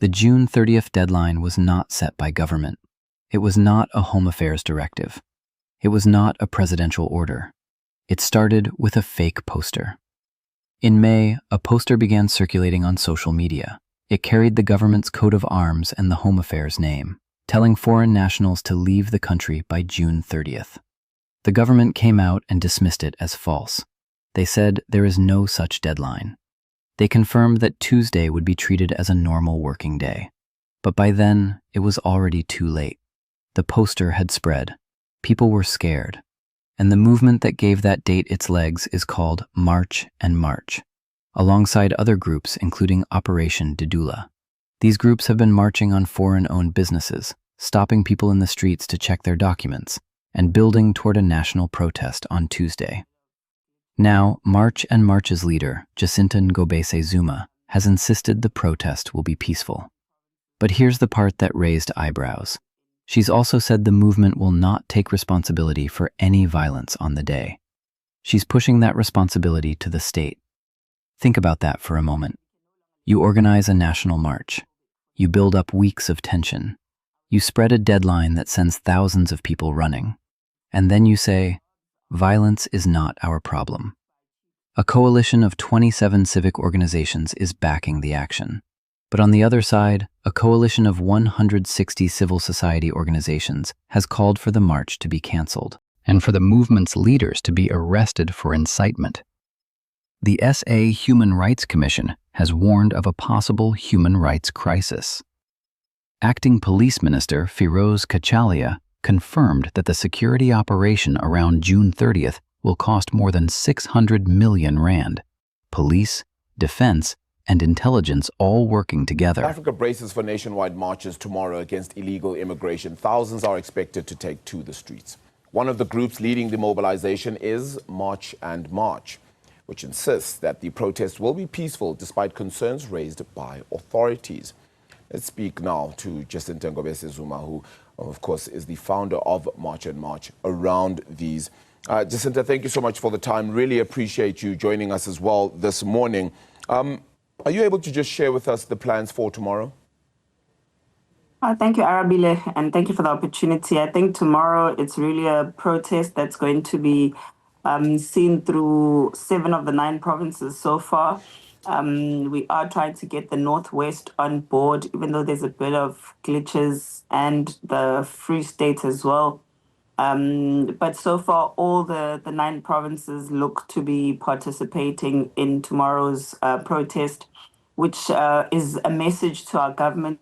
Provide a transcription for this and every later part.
The June 30th deadline was not set by government. It was not a Home Affairs directive. It was not a presidential order. It started with a fake poster. In May, a poster began circulating on social media. It carried the government's coat of arms and the Home Affairs name, telling foreign nationals to leave the country by June 30th. The government came out and dismissed it as false. They said there is no such deadline. They confirmed that Tuesday would be treated as a normal working day. But by then, it was already too late. The poster had spread. People were scared. And the movement that gave that date its legs is called March and March, alongside other groups including Operation Dudula. These groups have been marching on foreign-owned businesses, stopping people in the streets to check their documents, and building toward a national protest on Tuesday. Now, March and March's leader, Jacinta Ngobese-Zuma, has insisted the protest will be peaceful. But here's the part that raised eyebrows. She's also said the movement will not take responsibility for any violence on the day. She's pushing that responsibility to the state. Think about that for a moment. You organize a national march. You build up weeks of tension. You spread a deadline that sends thousands of people running. And then you say, violence is not our problem. A coalition of 27 civic organizations is backing the action. But on the other side, a coalition of 160 civil society organizations has called for the march to be canceled and for the movement's leaders to be arrested for incitement. The SA Human Rights Commission has warned of a possible human rights crisis. Acting Police Minister Firoz Kachalia confirmed that the security operation around June 30th will cost more than 600 million rand. Police, defense, and intelligence all working together. Africa braces for nationwide marches tomorrow against illegal immigration. Thousands are expected to take to the streets. One of the groups leading the mobilization is March and March, which insists that the protest will be peaceful despite concerns raised by authorities. Let's speak now to Jacinta Ngobese-Zuma, who, of course, is the founder of March and March around these. Jacinta, thank you so much for the time. Really appreciate you joining us as well this morning. Are you able to just share with us the plans for tomorrow? Thank you, Arabile, and thank you for the opportunity. I think tomorrow it's really a protest that's going to be seen through 7 of the 9 provinces so far. We are trying to get the Northwest on board, even though there's a bit of glitches, and the Free State as well. But so far, all the 9 provinces look to be participating in tomorrow's protest, which is a message to our government.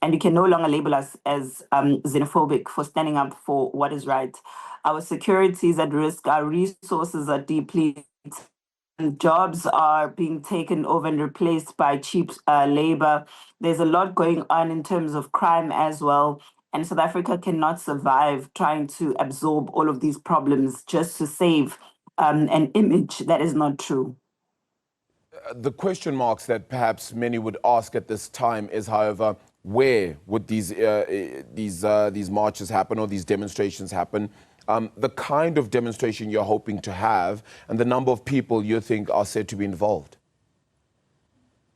And you can no longer label us as xenophobic for standing up for what is right. Our security is at risk, our resources are depleted, and jobs are being taken over and replaced by cheap labor. There's a lot going on in terms of crime as well. And South Africa cannot survive trying to absorb all of these problems just to save an image that is not true. The question marks that perhaps many would ask at this time is, however, where would these marches happen or these demonstrations happen? The kind of demonstration you're hoping to have and the number of people you think are said to be involved?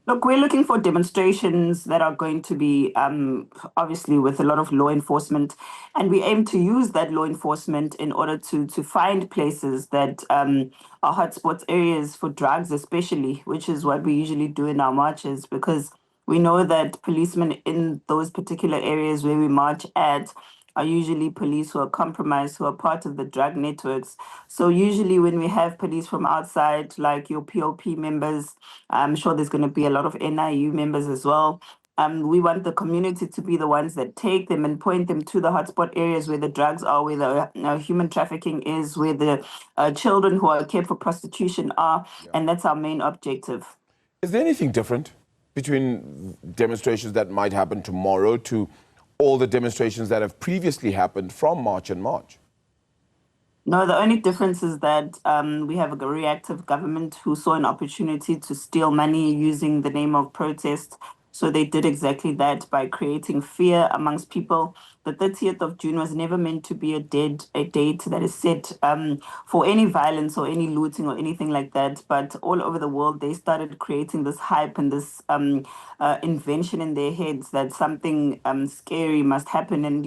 Look, we're looking for demonstrations that are going to be obviously with a lot of law enforcement, and we aim to use that law enforcement in order to find places that are hotspots areas for drugs especially, which is what we usually do in our marches, because we know that policemen in those particular areas where we march at are usually police who are compromised, who are part of the drug networks. So usually when we have police from outside, like your POP members, I'm sure there's going to be a lot of NIU members as well. We want the community to be the ones that take them and point them to the hotspot areas where the drugs are, where the human trafficking is, where the children who are kept for prostitution are, and that's our main objective. Is there anything different between demonstrations that might happen tomorrow to all the demonstrations that have previously happened from March and March? No, the only difference is that we have a reactive government who saw an opportunity to steal money using the name of protest. So they did exactly that by creating fear amongst people. the 30th of June was never meant to be a date that is set for any violence or any looting or anything like that. But all over the world, they started creating this hype and this invention in their heads that something scary must happen. And,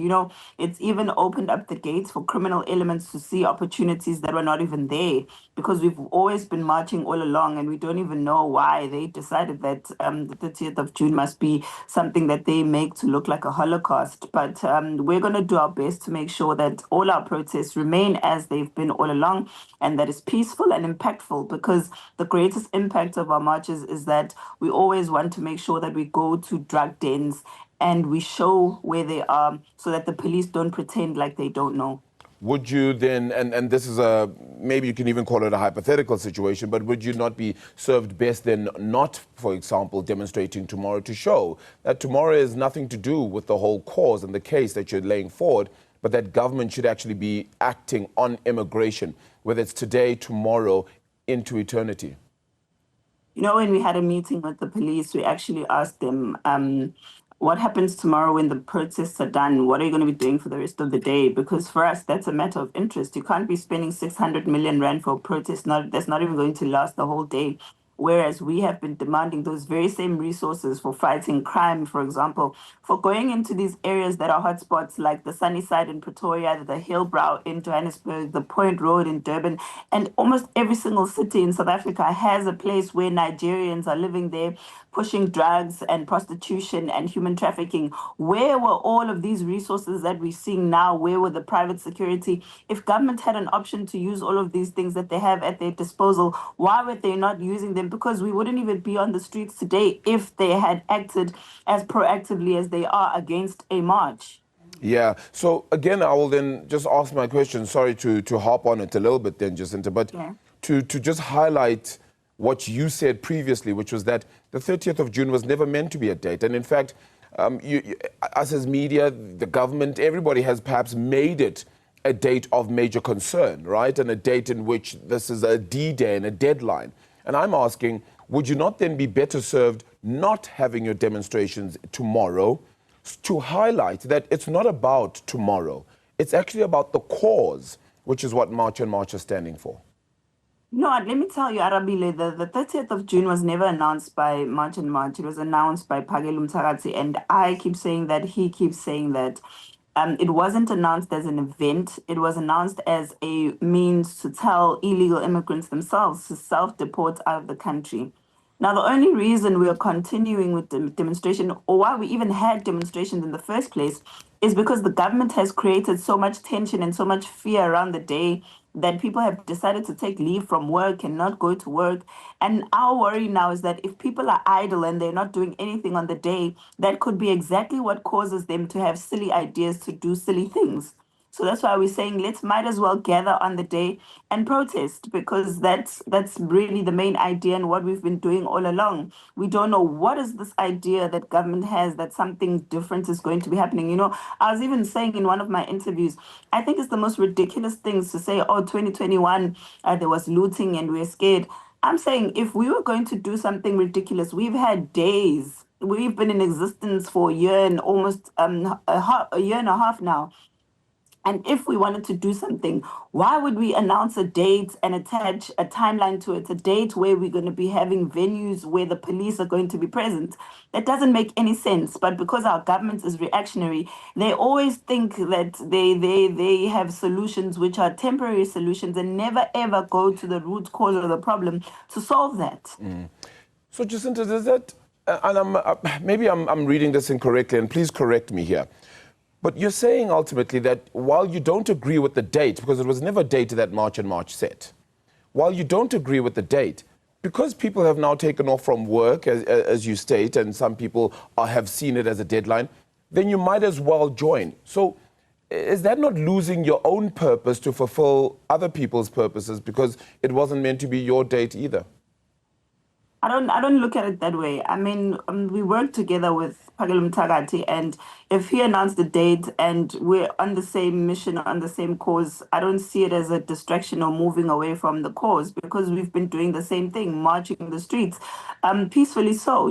it's even opened up the gates for criminal elements to see opportunities that were not even there, because we've always been marching all along, and we don't even know why they decided that the 30th of June must be something that they make to look like a Holocaust. But we're going to do our best to make sure that all our protests remain as they've been all along, and that is peaceful and impactful, because the greatest impact of our marches is that we always want to make sure that we go to drug dens and we show where they are, so that the police don't pretend like they don't know. Would you then, and this is maybe you can even call it a hypothetical situation, but would you not be served best then not, for example, demonstrating tomorrow to show that tomorrow has nothing to do with the whole cause and the case that you're laying forward, but that government should actually be acting on immigration, whether it's today, tomorrow, into eternity? When we had a meeting with the police, we actually asked them, what happens tomorrow when the protests are done? What are you going to be doing for the rest of the day? Because for us, that's a matter of interest. You can't be spending 600 million rand for a protest. That's not even going to last the whole day. Whereas we have been demanding those very same resources for fighting crime, for example, for going into these areas that are hotspots like the Sunnyside in Pretoria, the Hillbrow in Johannesburg, the Point Road in Durban, and almost every single city in South Africa has a place where Nigerians are living there, pushing drugs and prostitution and human trafficking. Where were all of these resources that we're seeing now? Where were the private security? If government had an option to use all of these things that they have at their disposal, why were they not using them? Because we wouldn't even be on the streets today if they had acted as proactively as they are against a march. Yeah. So again, I will then just ask my question. Sorry to harp on it a little bit then, Jacinta, but to just highlight what you said previously, which was that the 30th of June was never meant to be a date. And in fact, us as media, the government, everybody has perhaps made it a date of major concern, right? And a date in which this is a D-Day and a deadline. And I'm asking, would you not then be better served not having your demonstrations tomorrow to highlight that it's not about tomorrow, it's actually about the cause, which is what March and March are standing for? No, let me tell you, Arabile, the 30th of June was never announced by March and March. It was announced by Phakelo Mthakathi, and I keep saying that, he keeps saying that. It wasn't announced as an event. It was announced as a means to tell illegal immigrants themselves to self-deport out of the country. Now, the only reason we are continuing with the demonstration, or why we even had demonstrations in the first place, is because the government has created so much tension and so much fear around the day that people have decided to take leave from work and not go to work. And our worry now is that if people are idle and they're not doing anything on the day, that could be exactly what causes them to have silly ideas to do silly things. So that's why we're saying might as well gather on the day and protest, because that's really the main idea and what we've been doing all along. We don't know what is this idea that government has that something different is going to be happening. I was even saying in one of my interviews, I think it's the most ridiculous things to say, 2021, there was looting and we're scared. I'm saying if we were going to do something ridiculous, we've had days. We've been in existence for a year and almost a year and a half now. And if we wanted to do something, why would we announce a date and attach a timeline to it, a date where we're going to be having venues where the police are going to be present? That doesn't make any sense. But because our government is reactionary, they always think that they have solutions which are temporary solutions and never, ever go to the root cause of the problem to solve that. So, Jacinta, does that, and maybe I'm reading this incorrectly, and please correct me here. But you're saying ultimately that while you don't agree with the date, because it was never a date that March and March set, while you don't agree with the date, because people have now taken off from work, as you state, and some people have seen it as a deadline, then you might as well join. So is that not losing your own purpose to fulfill other people's purposes because it wasn't meant to be your date either? I don't look at it that way. I mean, we work together with Phakelo Mthakathi, and if he announced the date and we're on the same mission, on the same cause, I don't see it as a distraction or moving away from the cause, because we've been doing the same thing, marching the streets, peacefully so,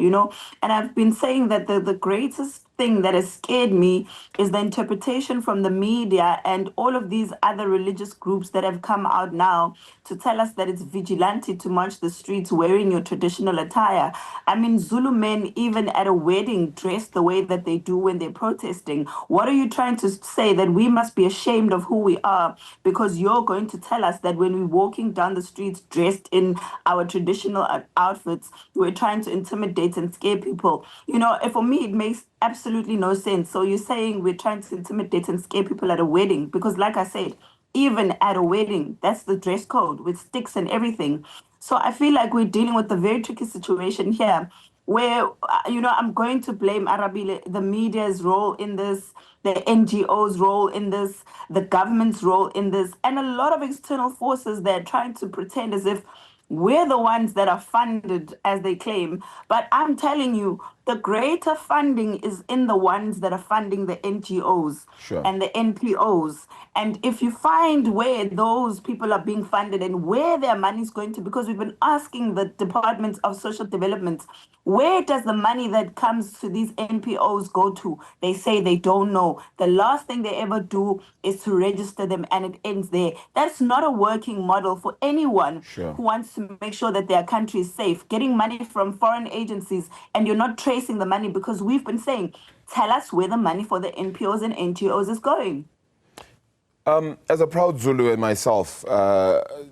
And I've been saying that the greatest thing that has scared me is the interpretation from the media and all of these other religious groups that have come out now to tell us that it's vigilante to march the streets wearing your traditional attire. I mean, Zulu men, even at a wedding, dress the way that they do when they're protesting. What are you trying to say? That we must be ashamed of who we are because you're going to tell us that when we're walking down the streets dressed in our traditional outfits, we're trying to intimidate and scare people? You know, for me, it makes absolutely no sense. So you're saying we're trying to intimidate and scare people at a wedding? Because like I said, even at a wedding, that's the dress code with sticks and everything. So I feel like we're dealing with a very tricky situation here where, you know, I'm going to blame Arabile, the media's role in this, the NGO's role in this, the government's role in this, and a lot of external forces that are trying to pretend as if we're the ones that are funded as they claim. But I'm telling you, the greater funding is in the ones that are funding the NGOs Sure. and the NPOs. And if you find where those people are being funded and where their money is going to, because we've been asking the Department of Social Development, where does the money that comes to these NPOs go to? They say they don't know. The last thing they ever do is to register them, and it ends there. That's not a working model for anyone Sure. who wants to make sure that their country is safe. Getting money from foreign agencies and you're not tracing the money, because we've been saying, tell us where the money for the NPOs and NGOs is going. As a proud Zulu and myself,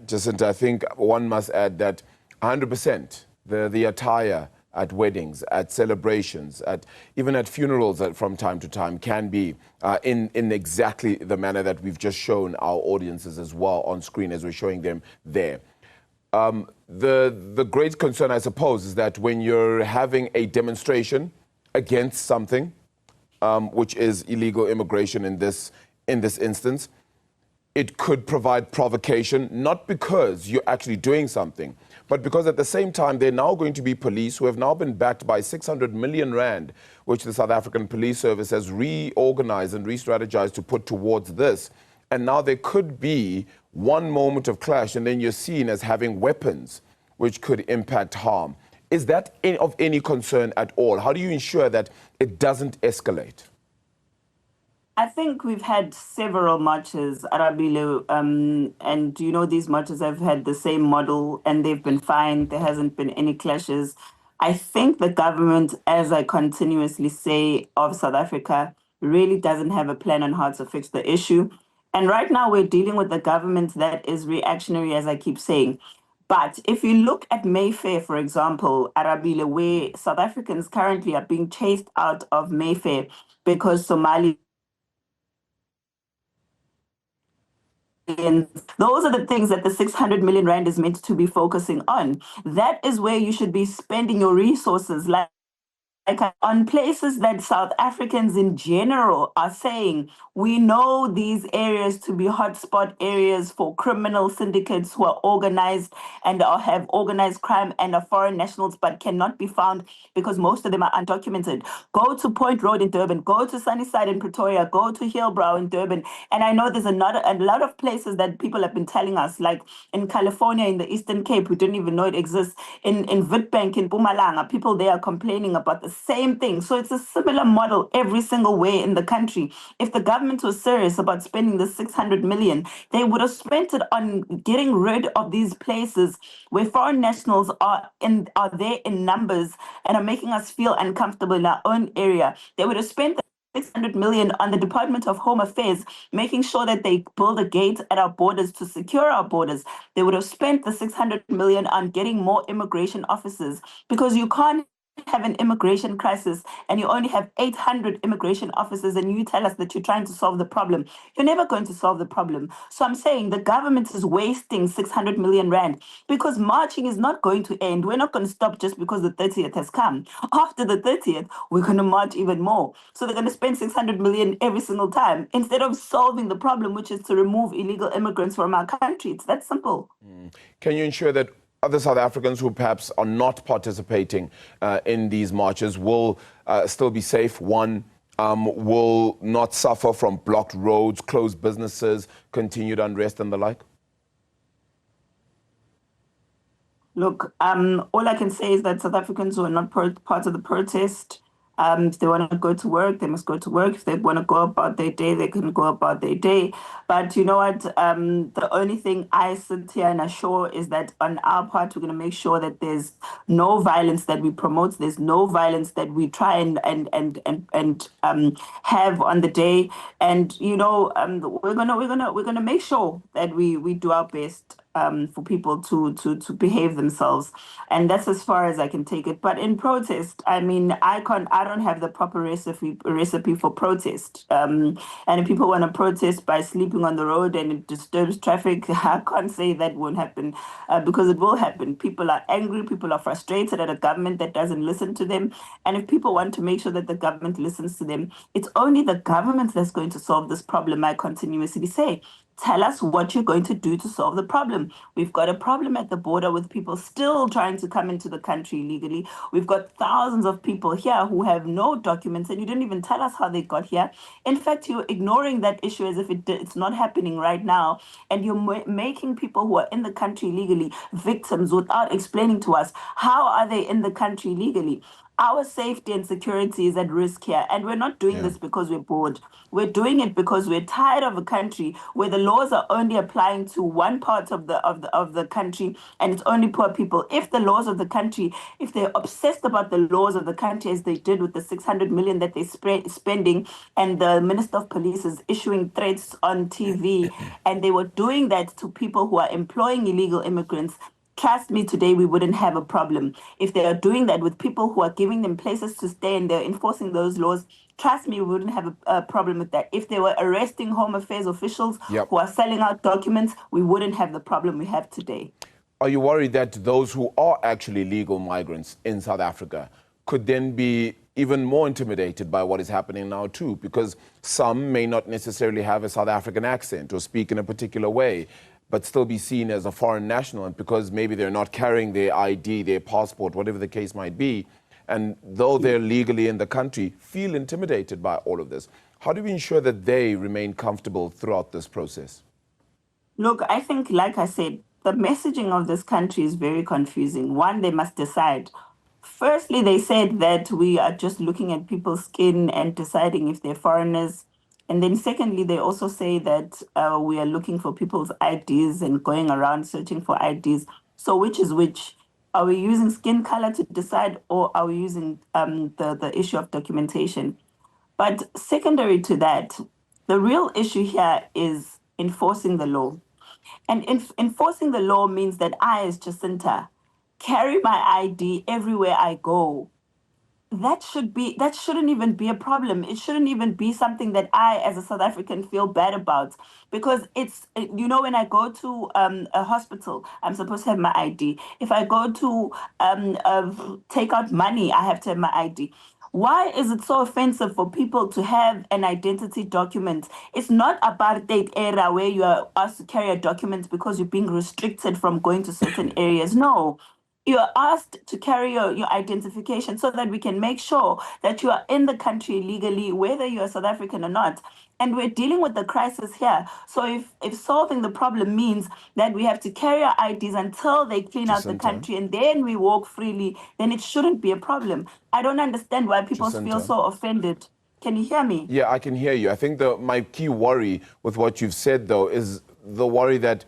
Jacinta, I think one must add that 100% the attire at weddings, at celebrations, even at funerals from time to time can be in exactly the manner that we've just shown our audiences as well on screen as we're showing them there. The great concern, I suppose, is that when you're having a demonstration against something, which is illegal immigration in this instance, it could provide provocation, not because you're actually doing something, but because at the same time, there are now going to be police who have now been backed by 600 million rand, which the South African Police Service has reorganized and re-strategized to put towards this. And now there could be one moment of clash, and then you're seen as having weapons, which could impact harm. Is that of any concern at all? How do you ensure that it doesn't escalate? I think we've had several marches, Arabile, and you know, these marches have had the same model and they've been fine. There hasn't been any clashes. I think the government, as I continuously say, of South Africa really doesn't have a plan on how to fix the issue. And right now we're dealing with a government that is reactionary, as I keep saying. But if you look at Mayfair, for example, Arabile, where South Africans currently are being chased out of Mayfair because Somali. Those are the things that the 600 million rand is meant to be focusing on. That is where you should be spending your resources, like on places that South Africans in general are saying, we know these areas to be hotspot areas for criminal syndicates who are organized and have organized crime and are foreign nationals but cannot be found because most of them are undocumented. Go to Point Road in Durban, go to Sunnyside in Pretoria, go to Hillbrow in Durban. And I know there's a lot of places that people have been telling us, like in California, in the Eastern Cape, we didn't even know it exists. In Witbank, in Mpumalanga, people there are complaining about the same thing. So it's a similar model every single way in the country. If the government was serious about spending the 600 million, they would have spent it on getting rid of these places where foreign nationals are there in numbers and are making us feel uncomfortable in our own area. They would have spent 600 million on the Department of Home Affairs, making sure that they build a gate at our borders to secure our borders. They would have spent the 600 million on getting more immigration officers, because you can't have an immigration crisis and you only have 800 immigration officers and you tell us that you're trying to solve the problem. You're never going to solve the problem. So I'm saying the government is wasting 600 million rand because marching is not going to end. We're not going to stop just because the 30th has come. After the 30th, we're going to march even more. So they're going to spend 600 million every single time instead of solving the problem, which is to remove illegal immigrants from our country. It's that simple. Can you ensure that other South Africans who perhaps are not participating in these marches will still be safe? One, will not suffer from blocked roads, closed businesses, continued unrest and the like? Look, all I can say is that South Africans who are not part of the protest, If they want to go to work, they must go to work. If they want to go about their day, they can go about their day. But you know what? The only thing I sit here and assure is that on our part, we're going to make sure that there's no violence that we promote. There's no violence that we try and have on the day. And you know, we're gonna make sure that we do our best for people to behave themselves, and that's as far as I can take it. But in protest, I mean, I don't have the proper recipe for protest. And if people want to protest by sleeping on the road and it disturbs traffic, I can't say that won't happen, because it will happen. People are angry, people are frustrated at a government that doesn't listen to them, and if people want to make sure that the government listens to them, it's only the government that's going to solve this problem. I continuously say, tell us what you're going to do to solve the problem. We've got a problem at the border with people still trying to come into the country illegally. We've got thousands of people here who have no documents, and you didn't even tell us how they got here. In fact, you're ignoring that issue as if it's not happening right now, and you're making people who are in the country legally victims without explaining to us how are they in the country legally. Our safety and security is at risk here, and we're not doing this because we're bored. We're doing it because we're tired of a country where the laws are only applying to one part of the country, and it's only poor people. If the laws of the country, if they're obsessed about the laws of the country as they did with the 600 million that they're spending, and the Minister of Police is issuing threats on TV, and they were doing that to people who are employing illegal immigrants, trust me, today we wouldn't have a problem. If they are doing that with people who are giving them places to stay and they're enforcing those laws, trust me, we wouldn't have a problem with that. If they were arresting Home Affairs officials who are selling out documents, we wouldn't have the problem we have today. Are you worried that those who are actually legal migrants in South Africa could then be even more intimidated by what is happening now too? Because some may not necessarily have a South African accent or speak in a particular way, but still be seen as a foreign national, and because maybe they're not carrying their ID, their passport, whatever the case might be, and though they're legally in the country, feel intimidated by all of this. How do we ensure that they remain comfortable throughout this process? Look, I think, like I said, the messaging of this country is very confusing. One, they must decide. Firstly, they said that we are just looking at people's skin and deciding if they're foreigners. And then secondly, they also say that we are looking for people's IDs and going around searching for IDs. So which is which? Are we using skin color to decide, or are we using the issue of documentation? But secondary to that, the real issue here is enforcing the law. And enforcing the law means that I, as Jacinta, carry my ID everywhere I go. That shouldn't even be a problem. It shouldn't even be something that I, as a South African, feel bad about, because it's, you know, when I go to a hospital, I'm supposed to have my ID. If I go to take out money, I have to have my ID. Why is it so offensive for people to have an identity document? It's not apartheid era where you are asked to carry a document because you're being restricted from going to certain areas. No. You are asked to carry your identification so that we can make sure that you are in the country legally, whether you're South African or not. And we're dealing with the crisis here. So if solving the problem means that we have to carry our IDs until they clean out the country and then we walk freely, then it shouldn't be a problem. I don't understand why people feel so offended. Can you hear me? Yeah, I can hear you. I think my key worry with what you've said, though, is the worry that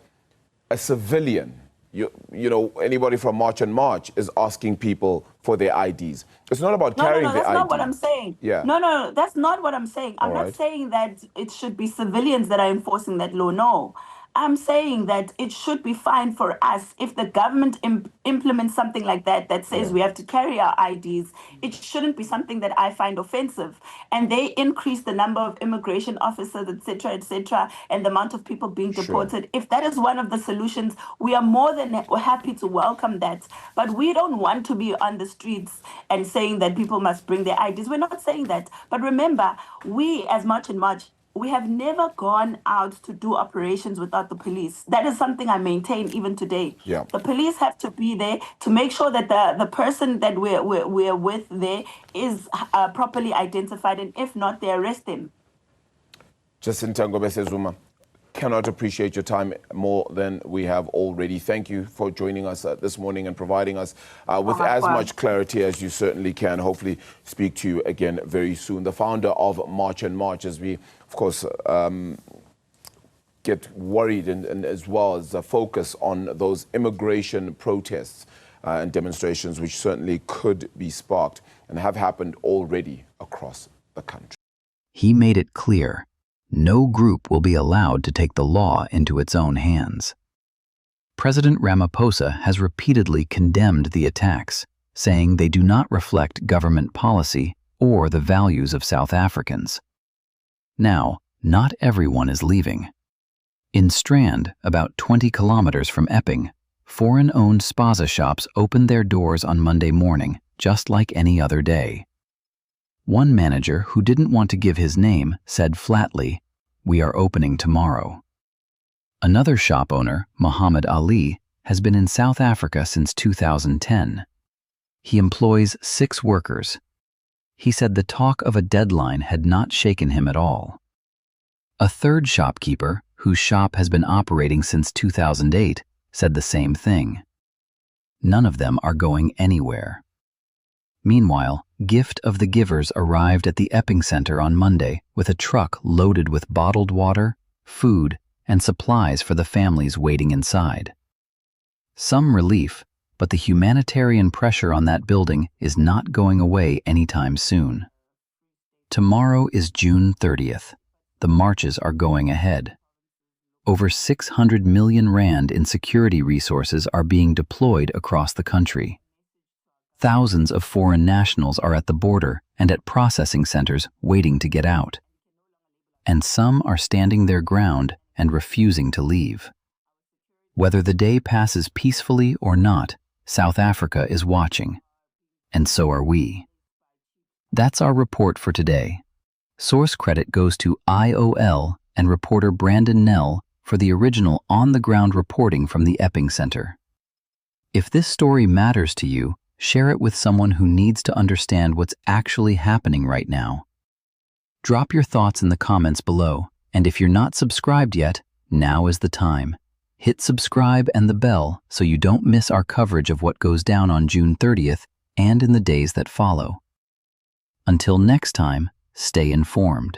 a civilian, you know, anybody from March and March is asking people for their IDs. It's not about carrying the ID. No, that's not what I'm saying. Yeah. No, that's not what I'm saying. I'm not saying that it should be civilians that are enforcing that law. No. I'm saying that it should be fine for us if the government implements something like that says we have to carry our IDs. It shouldn't be something that I find offensive. And they increase the number of immigration officers, etc., and the amount of people being deported. If that is one of the solutions, we are more than happy to welcome that. But we don't want to be on the streets and saying that people must bring their IDs. We're not saying that. But remember, we as March and March, we have never gone out to do operations without the police. That is something I maintain even today. Yeah. The police have to be there to make sure that the person that we're with there is properly identified, and if not, they arrest them. Jacinta Ngobese-Zuma, cannot appreciate your time more than we have already. Thank you for joining us this morning and providing us with as much clarity as you certainly can. Hopefully speak to you again very soon. The founder of March and March, as we, of course, get worried and as well as a focus on those immigration protests and demonstrations which certainly could be sparked and have happened already across the country. He made it clear, no group will be allowed to take the law into its own hands. President Ramaphosa has repeatedly condemned the attacks, saying they do not reflect government policy or the values of South Africans. Now, not everyone is leaving. In Strand, about 20 kilometers from Epping, foreign-owned spaza shops opened their doors on Monday morning, just like any other day. One manager, who didn't want to give his name, said flatly, "We are opening tomorrow." Another shop owner, Muhammad Ali, has been in South Africa since 2010. He employs 6 workers. He said the talk of a deadline had not shaken him at all. A third shopkeeper, whose shop has been operating since 2008, said the same thing. None of them are going anywhere. Meanwhile, Gift of the Givers arrived at the Epping Center on Monday with a truck loaded with bottled water, food, and supplies for the families waiting inside. Some relief, but the humanitarian pressure on that building is not going away anytime soon. Tomorrow is June 30th. The marches are going ahead. Over 600 million rand in security resources are being deployed across the country. Thousands of foreign nationals are at the border and at processing centers waiting to get out. And some are standing their ground and refusing to leave. Whether the day passes peacefully or not, South Africa is watching. And so are we. That's our report for today. Source credit goes to IOL and reporter Brandon Nell for the original on-the-ground reporting from the Epping Center. If this story matters to you, share it with someone who needs to understand what's actually happening right now. Drop your thoughts in the comments below, and if you're not subscribed yet, now is the time. Hit subscribe and the bell so you don't miss our coverage of what goes down on June 30th and in the days that follow. Until next time, stay informed.